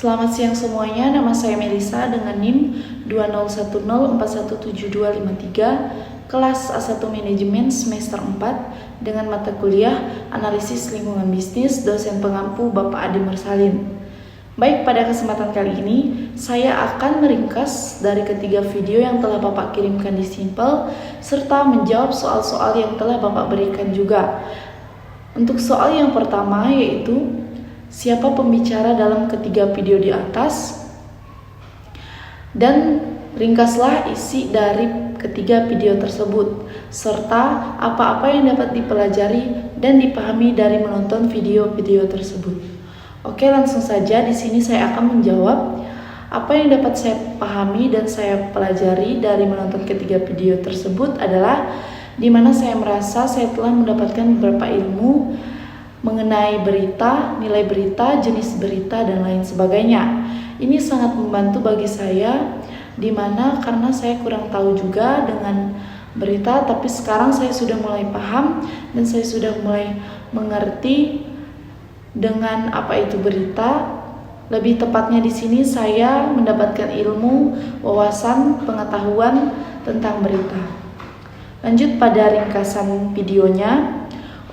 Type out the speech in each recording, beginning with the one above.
Selamat siang semuanya, nama saya Melisa dengan NIM 2010417253, kelas A1 Manajemen semester 4 dengan mata kuliah Analisis Lingkungan Bisnis, dosen pengampu Bapak Ade Mursalin. Baik, pada kesempatan kali ini saya akan meringkas dari ketiga video yang telah Bapak kirimkan di Simple serta menjawab soal-soal yang telah Bapak berikan juga. Untuk soal yang pertama yaitu siapa pembicara dalam ketiga video di atas, dan ringkaslah isi dari ketiga video tersebut serta apa-apa yang dapat dipelajari dan dipahami dari menonton video-video tersebut. Oke, langsung saja di sini saya akan menjawab apa yang dapat saya pahami dan saya pelajari dari menonton ketiga video tersebut adalah di mana saya merasa saya telah mendapatkan beberapa ilmu mengenai berita, nilai berita, jenis berita, dan lain sebagainya. Ini sangat membantu bagi saya, dimana karena saya kurang tahu juga dengan berita, tapi sekarang saya sudah mulai paham dan saya sudah mulai mengerti dengan apa itu berita. Lebih tepatnya di sini saya mendapatkan ilmu, wawasan, pengetahuan tentang berita. Lanjut pada ringkasan videonya.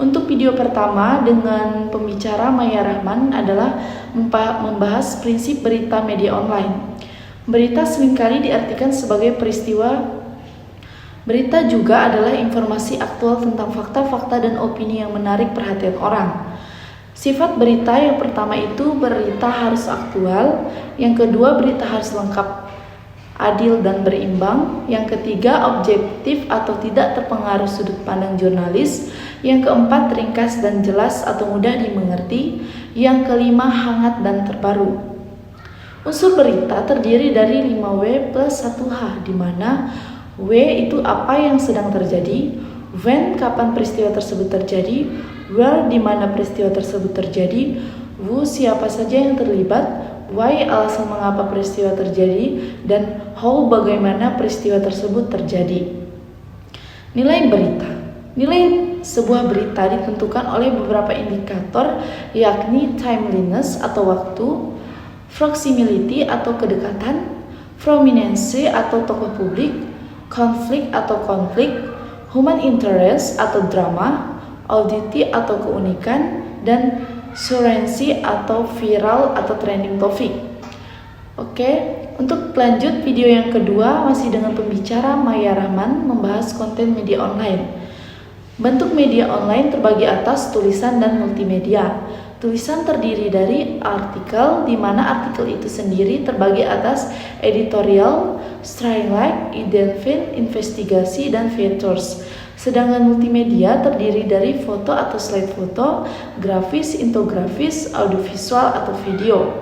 Untuk video pertama dengan pembicara Maya Rahman adalah membahas prinsip berita media online. Berita seringkali diartikan sebagai peristiwa. Berita juga adalah informasi aktual tentang fakta-fakta dan opini yang menarik perhatian orang. Sifat berita yang pertama itu berita harus aktual, yang kedua berita harus lengkap, adil dan berimbang, yang ketiga objektif atau tidak terpengaruh sudut pandang jurnalis, yang keempat ringkas dan jelas atau mudah dimengerti, yang kelima hangat dan terbaru. Unsur berita terdiri dari 5W plus 1H, di mana W itu apa yang sedang terjadi, when kapan peristiwa tersebut terjadi, where di mana peristiwa tersebut terjadi, who siapa saja yang terlibat, why alasan mengapa peristiwa terjadi, dan how bagaimana peristiwa tersebut terjadi. Nilai berita. Nilai sebuah berita ditentukan oleh beberapa indikator, yakni timeliness atau waktu, proximity atau kedekatan, prominence atau tokoh publik, conflict atau konflik, human interest atau drama, oddity atau keunikan, dan currency atau viral atau trending topic. Oke, untuk lanjut video yang kedua masih dengan pembicara Maya Rahman membahas konten media online. Bentuk media online terbagi atas tulisan dan multimedia. Tulisan terdiri dari artikel, di mana artikel itu sendiri terbagi atas editorial, string-like, ident-fin, investigasi, dan features. Sedangkan multimedia terdiri dari foto atau slide foto, grafis, infografis, audiovisual atau video.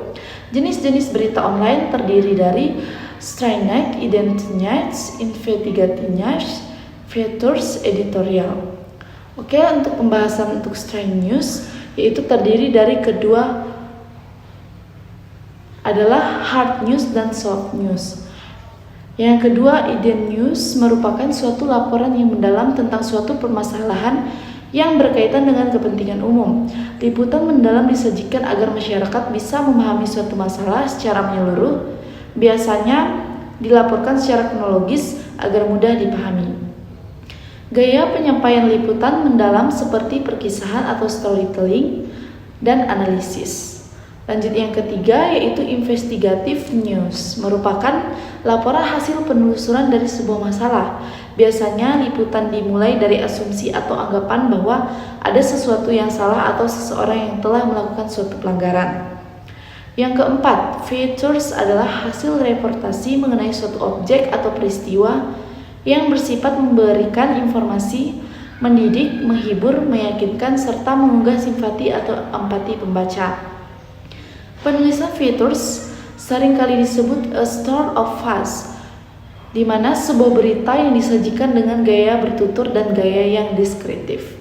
Jenis-jenis berita online terdiri dari string-like, ident-news, investigasi, features, editorial. Oke, untuk pembahasan untuk string news yaitu terdiri dari kedua adalah hard news dan soft news. Yang kedua, ident news merupakan suatu laporan yang mendalam tentang suatu permasalahan yang berkaitan dengan kepentingan umum. Liputan mendalam disajikan agar masyarakat bisa memahami suatu masalah secara menyeluruh. Biasanya dilaporkan secara kronologis agar mudah dipahami. Gaya penyampaian liputan mendalam seperti perkisahan atau storytelling dan analisis. Lanjut yang ketiga yaitu investigative news, merupakan laporan hasil penelusuran dari sebuah masalah. Biasanya liputan dimulai dari asumsi atau anggapan bahwa ada sesuatu yang salah atau seseorang yang telah melakukan suatu pelanggaran. Yang keempat, features adalah hasil reportasi mengenai suatu objek atau peristiwa yang bersifat memberikan informasi, mendidik, menghibur, meyakinkan, serta mengunggah simpati atau empati pembaca. Penulisan features seringkali disebut a story of facts, di mana sebuah berita yang disajikan dengan gaya bertutur dan gaya yang deskriptif.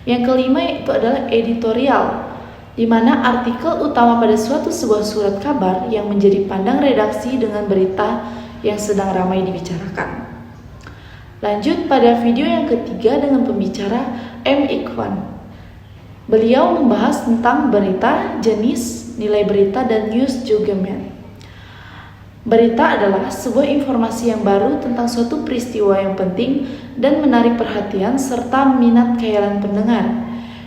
Yang kelima itu adalah editorial, di mana artikel utama pada sebuah surat kabar yang menjadi pandang redaksi dengan berita yang sedang ramai dibicarakan. Lanjut pada video yang ketiga dengan pembicara M. Ikhwan. Beliau membahas tentang berita, jenis, nilai berita, dan news judgment. Berita adalah sebuah informasi yang baru tentang suatu peristiwa yang penting dan menarik perhatian serta minat khayalan pendengar.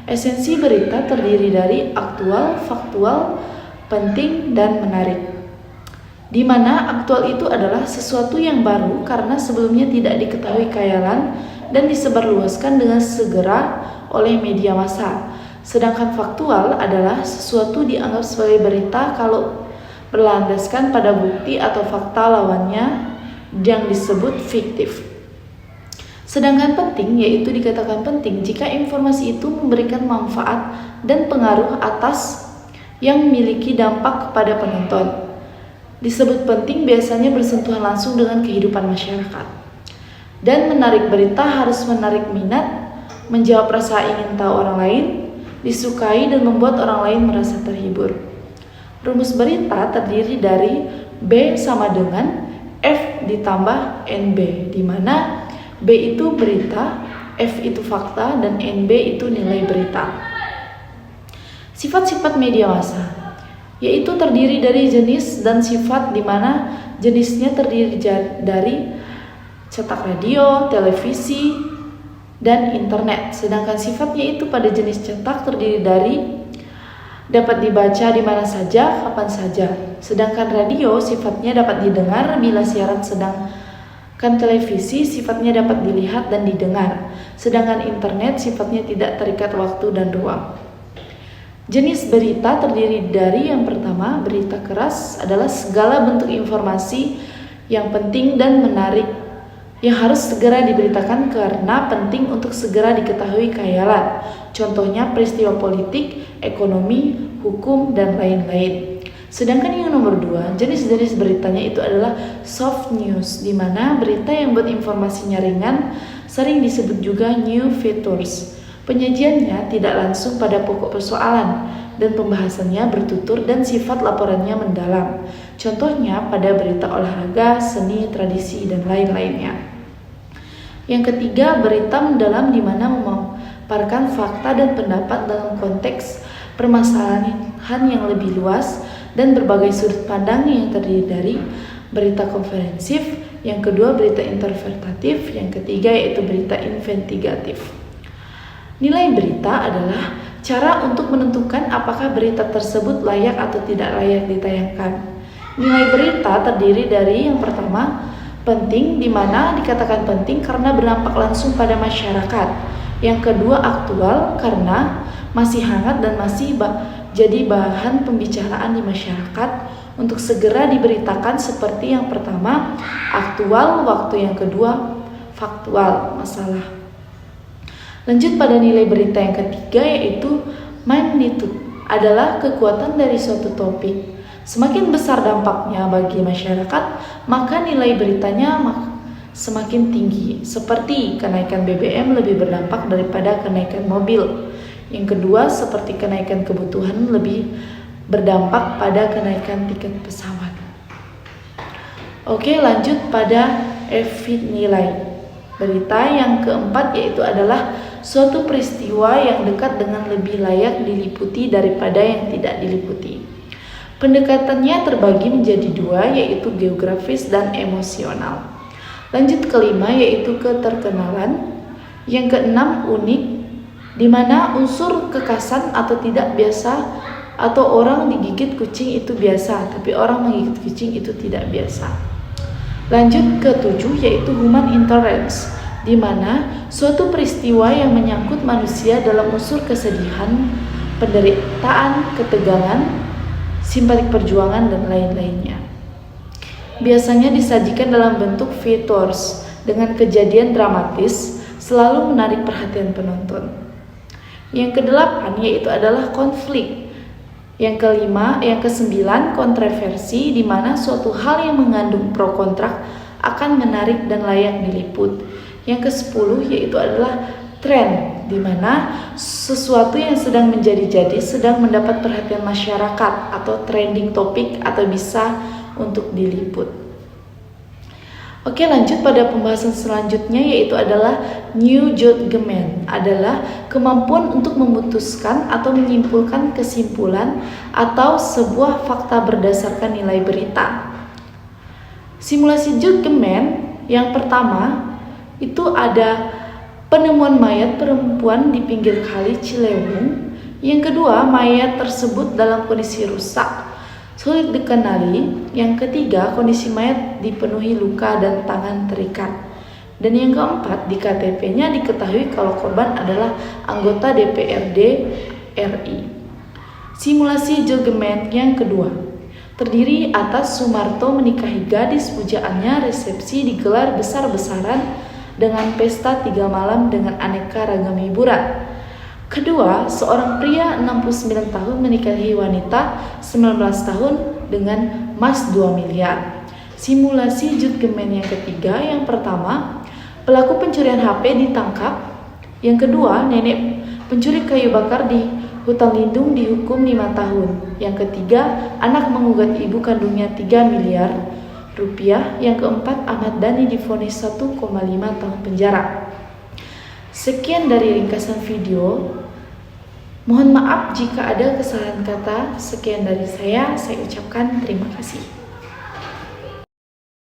Esensi berita terdiri dari aktual, faktual, penting, dan menarik. Di mana aktual itu adalah sesuatu yang baru karena sebelumnya tidak diketahui khayalan dan disebarluaskan dengan segera oleh media massa. Sedangkan faktual adalah sesuatu dianggap sebagai berita kalau berlandaskan pada bukti atau fakta lawannya yang disebut fiktif. Sedangkan penting yaitu dikatakan penting jika informasi itu memberikan manfaat dan pengaruh atas yang memiliki dampak kepada penonton. Disebut penting biasanya bersentuhan langsung dengan kehidupan masyarakat. Dan menarik berita harus menarik minat, menjawab rasa ingin tahu orang lain, disukai dan membuat orang lain merasa terhibur. Rumus berita terdiri dari B sama dengan F ditambah NB, di mana B itu berita, F itu fakta, dan NB itu nilai berita. Sifat-sifat media massa yaitu terdiri dari jenis dan sifat, di mana jenisnya terdiri dari cetak radio, televisi, dan internet. Sedangkan sifatnya itu pada jenis cetak terdiri dari dapat dibaca di mana saja, kapan saja. Sedangkan radio sifatnya dapat didengar bila siaran, sedangkan televisi sifatnya dapat dilihat dan didengar. Sedangkan internet sifatnya tidak terikat waktu dan ruang. Jenis berita terdiri dari yang pertama, berita keras adalah segala bentuk informasi yang penting dan menarik yang harus segera diberitakan karena penting untuk segera diketahui khayalan. Contohnya peristiwa politik, ekonomi, hukum, dan lain-lain. Sedangkan yang nomor 2, jenis-jenis beritanya itu adalah soft news, di mana berita yang informasinya ringan sering disebut juga new features. Penyajiannya tidak langsung pada pokok persoalan dan pembahasannya bertutur dan sifat laporannya mendalam. Contohnya pada berita olahraga, seni, tradisi, dan lain-lainnya. Yang ketiga, berita mendalam, di mana memaparkan fakta dan pendapat dalam konteks permasalahan yang lebih luas dan berbagai sudut pandang yang terdiri dari berita komprehensif, yang kedua berita interpretatif, yang ketiga yaitu berita investigatif. Nilai berita adalah cara untuk menentukan apakah berita tersebut layak atau tidak layak ditayangkan. Nilai berita terdiri dari yang pertama, penting, di mana dikatakan penting karena berdampak langsung pada masyarakat. Yang kedua, aktual karena masih hangat dan masih jadi bahan pembicaraan di masyarakat untuk segera diberitakan, seperti yang pertama, aktual, waktu, yang kedua, faktual, masalah. Lanjut pada nilai berita yang ketiga, yaitu magnitude, adalah kekuatan dari suatu topik. Semakin besar dampaknya bagi masyarakat, maka nilai beritanya semakin tinggi. Seperti kenaikan BBM lebih berdampak daripada kenaikan mobil. Yang kedua, seperti kenaikan kebutuhan lebih berdampak pada kenaikan tiket pesawat. Oke, lanjut pada nilai berita yang keempat, yaitu adalah suatu peristiwa yang dekat dengan lebih layak diliputi daripada yang tidak diliputi. Pendekatannya terbagi menjadi dua, yaitu geografis dan emosional. Lanjut kelima, yaitu keterkenalan. Yang keenam, unik, di mana unsur kekasan atau tidak biasa, atau orang digigit kucing itu biasa, tapi orang menggigit kucing itu tidak biasa. Lanjut ketujuh, yaitu human interest, di mana suatu peristiwa yang menyangkut manusia dalam unsur kesedihan, penderitaan, ketegangan, simpatik perjuangan, dan lain-lainnya. Biasanya disajikan dalam bentuk features dengan kejadian dramatis, selalu menarik perhatian penonton. Yang kedelapan, yaitu adalah konflik. Yang kesembilan, kontroversi, di mana suatu hal yang mengandung pro kontra akan menarik dan layak diliput. Yang ke-10, yaitu adalah tren, di mana sesuatu yang sedang menjadi-jadi sedang mendapat perhatian masyarakat atau trending topik atau bisa untuk diliput. Oke, lanjut pada pembahasan selanjutnya, yaitu adalah New Judgment, adalah kemampuan untuk memutuskan atau menyimpulkan kesimpulan atau sebuah fakta berdasarkan nilai berita. Simulasi judgment yang pertama itu ada penemuan mayat perempuan di pinggir kali Ciliwung. Yang kedua, mayat tersebut dalam kondisi rusak, sulit dikenali. Yang ketiga, kondisi mayat dipenuhi luka dan tangan terikat. Dan yang keempat, di KTP-nya diketahui kalau korban adalah anggota DPRD RI. Simulasi judgment yang kedua terdiri atas Sumarto menikahi gadis pujaannya, resepsi digelar besar-besaran dengan pesta 3 malam dengan aneka ragam hiburan. Kedua, seorang pria 69 tahun menikahi wanita 19 tahun dengan emas 2 miliar. Simulasi judgment yang ketiga, yang pertama, pelaku pencurian HP ditangkap. Yang kedua, nenek pencuri kayu bakar di hutan lindung dihukum 5 tahun. Yang ketiga, anak menggugat ibu kandungnya 3 miliar rupiah. Yang keempat, Ahmad Dhani divonis 1,5 tahun penjara. Sekian dari ringkasan video. Mohon maaf jika ada kesalahan kata. Sekian dari saya ucapkan terima kasih.